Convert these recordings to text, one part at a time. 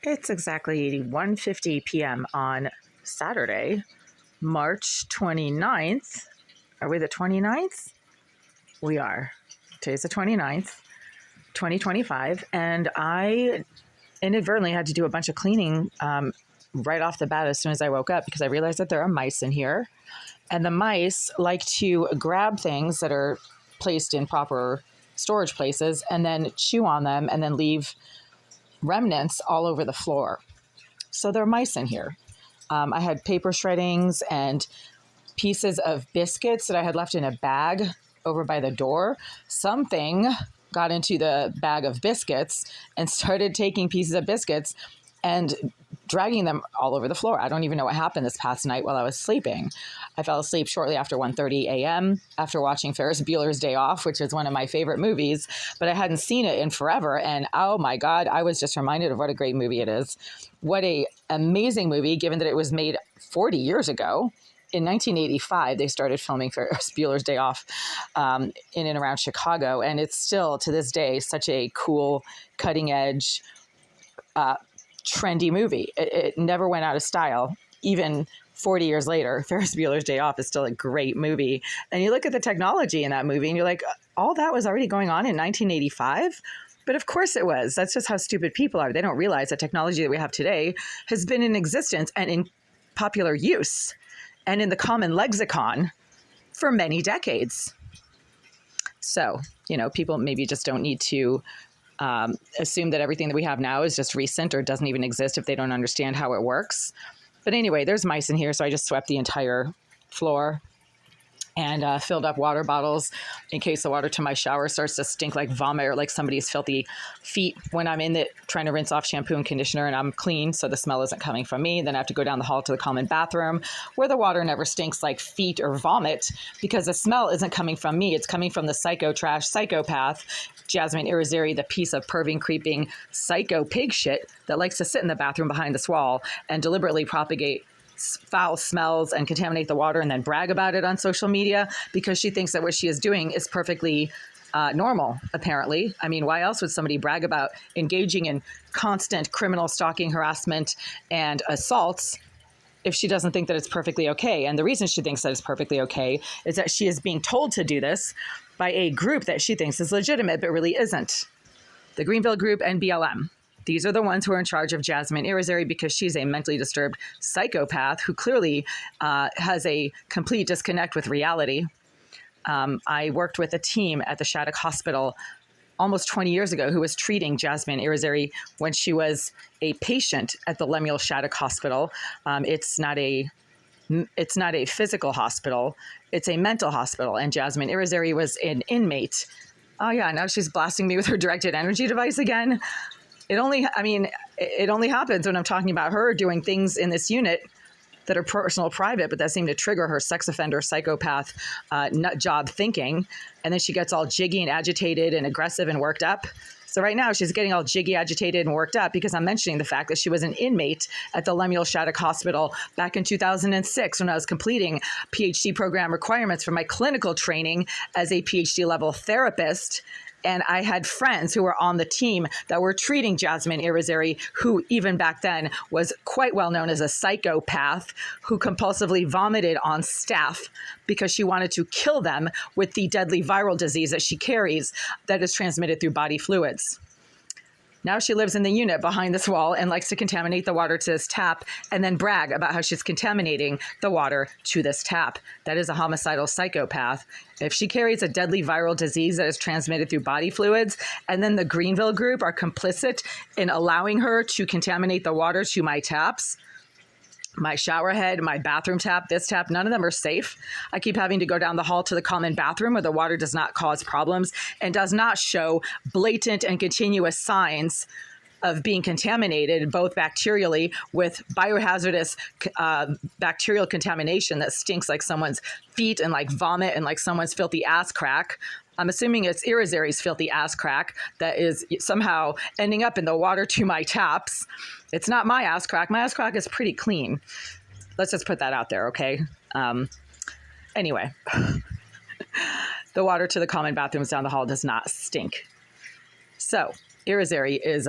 It's exactly 1:50 p.m. on Saturday, March 29th. Are we the 29th? We are. Today's the 29th, 2025. And I inadvertently had to do a bunch of cleaning right off the bat as soon as I woke up because I realized that there are mice in here. And the mice like to grab things that are placed in proper storage places and then chew on them and then leave remnants all over the floor. So there are mice in here. I had paper shreddings and pieces of biscuits that I had left in a bag over by the door. Something got into the bag of biscuits and started taking pieces of biscuits and dragging them all over the floor. I don't even know what happened this past night while I was sleeping. I fell asleep shortly after 1:30 a.m. after watching Ferris Bueller's Day Off, which is one of my favorite movies, but I hadn't seen it in forever. And oh my God, I was just reminded of what a great movie it is. What a amazing movie, given that it was made 40 years ago. In 1985, they started filming Ferris Bueller's Day Off in and around Chicago. And it's still, to this day, such a cool, cutting edge, trendy movie. It never went out of style. Even 40 years later, Ferris Bueller's Day Off is still a great movie. And you look at the technology in that movie and you're like, all that was already going on in 1985? But of course it was. That's just how stupid people are. They don't realize that technology that we have today has been in existence and in popular use and in the common lexicon for many decades. So, people maybe just don't need to assume that everything that we have now is just recent or doesn't even exist if they don't understand how it works. But anyway, there's mice in here, so I just swept the entire floor and filled up water bottles in case the water to my shower starts to stink like vomit or like somebody's filthy feet when I'm in it trying to rinse off shampoo and conditioner and I'm clean, so the smell isn't coming from me. Then I have to go down the hall to the common bathroom where the water never stinks like feet or vomit because the smell isn't coming from me. It's coming from the psychopath, Jasmine Irizarry, the piece of perving, creeping, psycho pig shit that likes to sit in the bathroom behind this wall and deliberately propagate foul smells and contaminate the water and then brag about it on social media because she thinks that what she is doing is perfectly normal, apparently. I mean, why else would somebody brag about engaging in constant criminal stalking, harassment, and assaults if she doesn't think that it's perfectly okay? And the reason she thinks that it's perfectly okay is that she is being told to do this by a group that she thinks is legitimate, but really isn't. The Greenville Group and BLM. These are the ones who are in charge of Jasmine Irizarry because she's a mentally disturbed psychopath who clearly has a complete disconnect with reality. I worked with a team at the Shattuck Hospital almost 20 years ago who was treating Jasmine Irizarry when she was a patient at the Lemuel Shattuck Hospital. It's not a physical hospital. It's a mental hospital. And Jasmine Irizarry was an inmate. Oh yeah, now she's blasting me with her directed energy device again. It only happens when I'm talking about her doing things in this unit that are personal, private, but that seem to trigger her sex offender, psychopath, nut job thinking. And then she gets all jiggy and agitated and aggressive and worked up. So right now she's getting all jiggy, agitated, and worked up because I'm mentioning the fact that she was an inmate at the Lemuel Shattuck Hospital back in 2006 when I was completing PhD program requirements for my clinical training as a PhD level therapist. And I had friends who were on the team that were treating Jasmine Irizarry, who even back then was quite well known as a psychopath who compulsively vomited on staff because she wanted to kill them with the deadly viral disease that she carries that is transmitted through body fluids. Now she lives in the unit behind this wall and likes to contaminate the water to this tap and then brag about how she's contaminating the water to this tap. That is a homicidal psychopath. If she carries a deadly viral disease that is transmitted through body fluids, and then the Greenville Group are complicit in allowing her to contaminate the water to my taps, my shower head, my bathroom tap, this tap, none of them are safe. I keep having to go down the hall to the common bathroom where the water does not cause problems and does not show blatant and continuous signs of being contaminated, both bacterially with biohazardous bacterial contamination that stinks like someone's feet and like vomit and like someone's filthy ass crack. I'm assuming it's Irizarry's filthy ass crack that is somehow ending up in the water to my taps. It's not my ass crack. My ass crack is pretty clean. Let's just put that out there, okay? Anyway, the water to the common bathrooms down the hall does not stink. So Irizarry is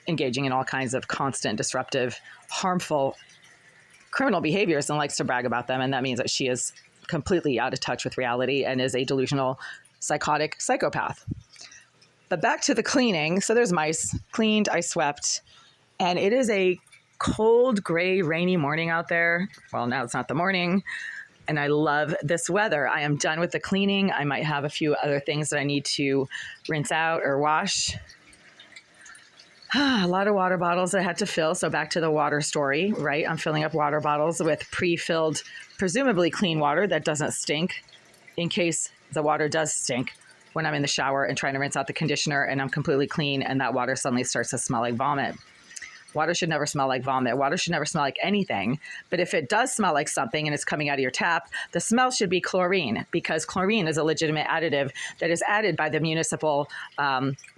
engaging in all kinds of constant, disruptive, harmful criminal behaviors and likes to brag about them. And that means that she is completely out of touch with reality and is a delusional, psychotic psychopath. But back to the cleaning. So there's mice. Cleaned, I swept. And it is a cold, gray, rainy morning out there. Well, now it's not the morning. And I love this weather. I am done with the cleaning. I might have a few other things that I need to rinse out or wash. A lot of water bottles I had to fill. So back to the water story, right? I'm filling up water bottles with pre-filled, presumably clean water that doesn't stink in case the water does stink when I'm in the shower and trying to rinse out the conditioner and I'm completely clean and that water suddenly starts to smell like vomit. Water should never smell like vomit. Water should never smell like anything. But if it does smell like something and it's coming out of your tap, the smell should be chlorine, because chlorine is a legitimate additive that is added by the municipal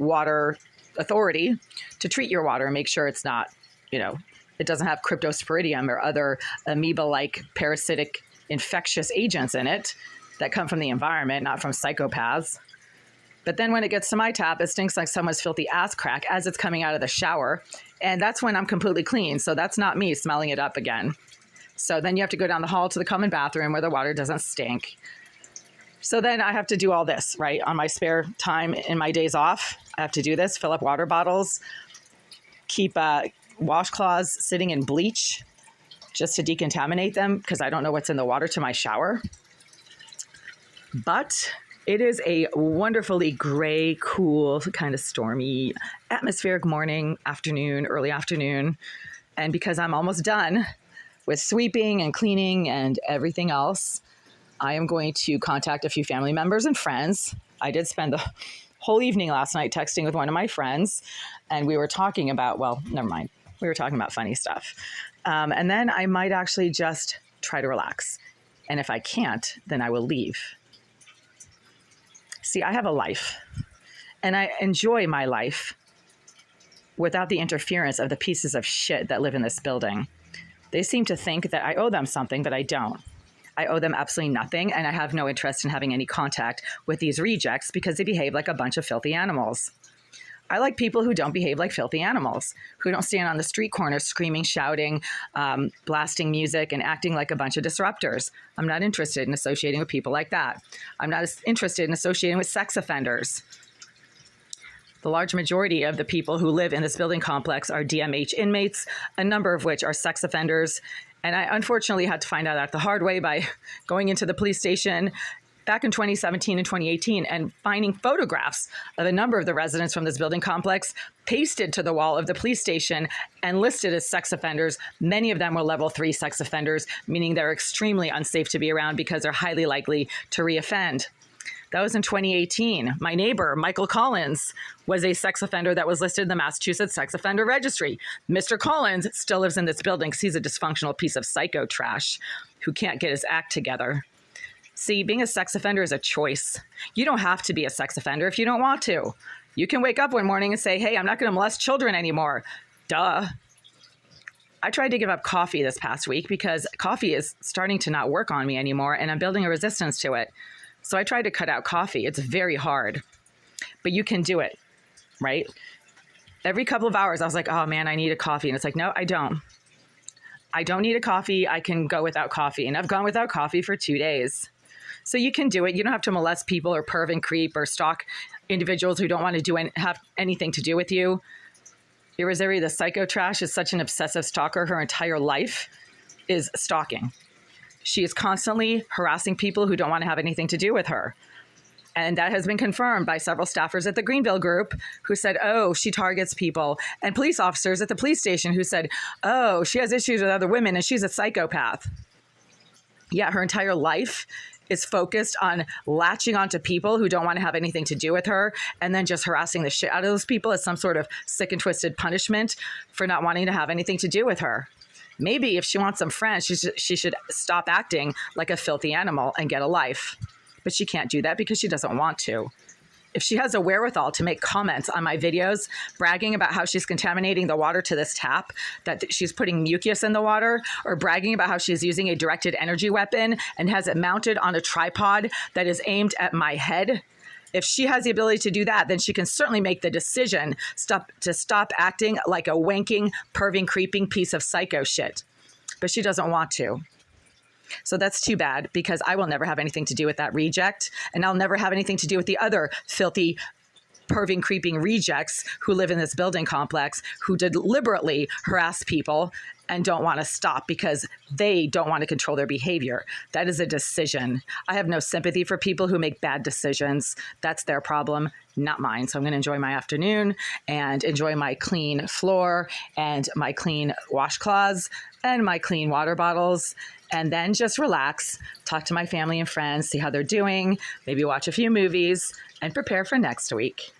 water authority to treat your water and make sure it's not, it doesn't have cryptosporidium or other amoeba-like parasitic infectious agents in it that come from the environment, not from psychopaths. But then when it gets to my tap, it stinks like someone's filthy ass crack as it's coming out of the shower. And that's when I'm completely clean. So that's not me smelling it up again. So then you have to go down the hall to the common bathroom where the water doesn't stink. So then I have to do all this, right? On my spare time in my days off, I have to do this, fill up water bottles, keep washcloths sitting in bleach just to decontaminate them because I don't know what's in the water to my shower. But it is a wonderfully gray, cool, kind of stormy, atmospheric morning, afternoon, early afternoon. And because I'm almost done with sweeping and cleaning and everything else, I am going to contact a few family members and friends. I did spend the whole evening last night texting with one of my friends, and we were talking about, well, never mind. We were talking about funny stuff. And then I might actually just try to relax. And if I can't, then I will leave. See, I have a life, and I enjoy my life without the interference of the pieces of shit that live in this building. They seem to think that I owe them something, but I don't. I owe them absolutely nothing, and I have no interest in having any contact with these rejects because they behave like a bunch of filthy animals. I like people who don't behave like filthy animals, who don't stand on the street corner screaming, shouting, blasting music, and acting like a bunch of disruptors. I'm not interested in associating with people like that. I'm not interested in associating with sex offenders. The large majority of the people who live in this building complex are DMH inmates, a number of which are sex offenders. And I unfortunately had to find out that the hard way by going into the police station back in 2017 and 2018 and finding photographs of a number of the residents from this building complex pasted to the wall of the police station and listed as sex offenders. Many of them were level 3 sex offenders, meaning they're extremely unsafe to be around because they're highly likely to reoffend. That was in 2018. My neighbor, Michael Collins, was a sex offender that was listed in the Massachusetts Sex Offender Registry. Mr. Collins still lives in this building because he's a dysfunctional piece of psycho trash who can't get his act together. See, being a sex offender is a choice. You don't have to be a sex offender if you don't want to. You can wake up one morning and say, hey, I'm not going to molest children anymore. Duh. I tried to give up coffee this past week because coffee is starting to not work on me anymore, and I'm building a resistance to it. So I tried to cut out coffee. It's very hard, but you can do it, right? Every couple of hours, I was like, oh man, I need a coffee. And it's like, no, I don't. I don't need a coffee. I can go without coffee. And I've gone without coffee for 2 days. So you can do it. You don't have to molest people or perv and creep or stalk individuals who don't want to have anything to do with you. Irizarry, the psycho trash, is such an obsessive stalker. Her entire life is stalking. She is constantly harassing people who don't want to have anything to do with her. And that has been confirmed by several staffers at the Greenville group who said, oh, she targets people, and police officers at the police station who said, oh, she has issues with other women and she's a psychopath. Yeah, her entire life is focused on latching onto people who don't want to have anything to do with her and then just harassing the shit out of those people as some sort of sick and twisted punishment for not wanting to have anything to do with her. Maybe if she wants some friends, she should stop acting like a filthy animal and get a life. But she can't do that because she doesn't want to. If she has a wherewithal to make comments on my videos bragging about how she's contaminating the water to this tap, that she's putting mucus in the water, or bragging about how she's using a directed energy weapon and has it mounted on a tripod that is aimed at my head, If she has the ability to do that, then she can certainly make the decision to stop acting like a wanking, perving, creeping piece of psycho shit. But she doesn't want to. So that's too bad, because I will never have anything to do with that reject, and I'll never have anything to do with the other filthy, perving, creeping rejects who live in this building complex, who deliberately harass people and don't want to stop because they don't want to control their behavior. That is a decision. I have no sympathy for people who make bad decisions. That's their problem, not mine. So I'm going to enjoy my afternoon and enjoy my clean floor and my clean washcloths and my clean water bottles, and then just relax, talk to my family and friends, see how they're doing, maybe watch a few movies, and prepare for next week.